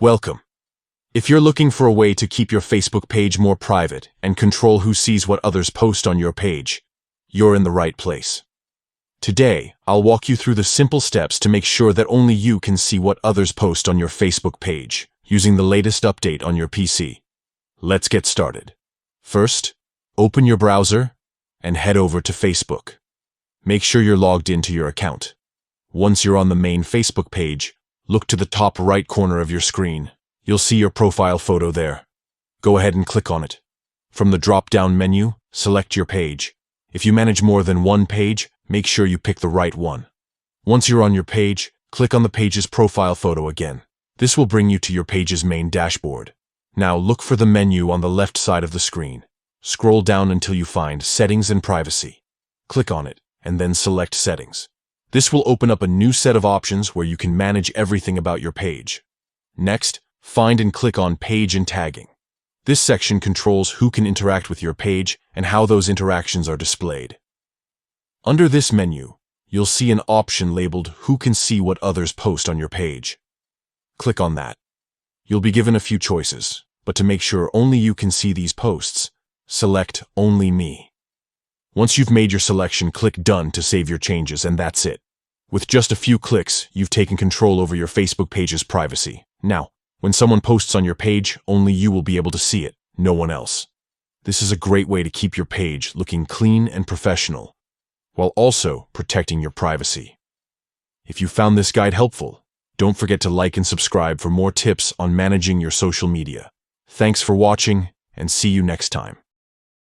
Welcome. If you're looking for a way to keep your Facebook page more private and control who sees what others post on your page, you're in the right place. Today, I'll walk you through the simple steps to make sure that only you can see what others post on your Facebook page, using the latest update on your PC. Let's get started. First, open your browser and head over to Facebook. Make sure you're logged into your account. Once you're on the main Facebook page, look to the top right corner of your screen. You'll see your profile photo there. Go ahead and click on it. From the drop-down menu, select your page. If you manage more than one page, make sure you pick the right one. Once you're on your page, click on the page's profile photo again. This will bring you to your page's main dashboard. Now look for the menu on the left side of the screen. Scroll down until you find Settings and Privacy. Click on it, and then select Settings. This will open up a new set of options where you can manage everything about your page. Next, find and click on Page and Tagging. This section controls who can interact with your page and how those interactions are displayed. Under this menu, you'll see an option labeled Who can see what others post on your page. Click on that. You'll be given a few choices, but to make sure only you can see these posts, select Only Me. Once you've made your selection, click Done to save your changes, and that's it. With just a few clicks, you've taken control over your Facebook page's privacy. Now, when someone posts on your page, only you will be able to see it, no one else. This is a great way to keep your page looking clean and professional, while also protecting your privacy. If you found this guide helpful, don't forget to like and subscribe for more tips on managing your social media. Thanks for watching, and see you next time.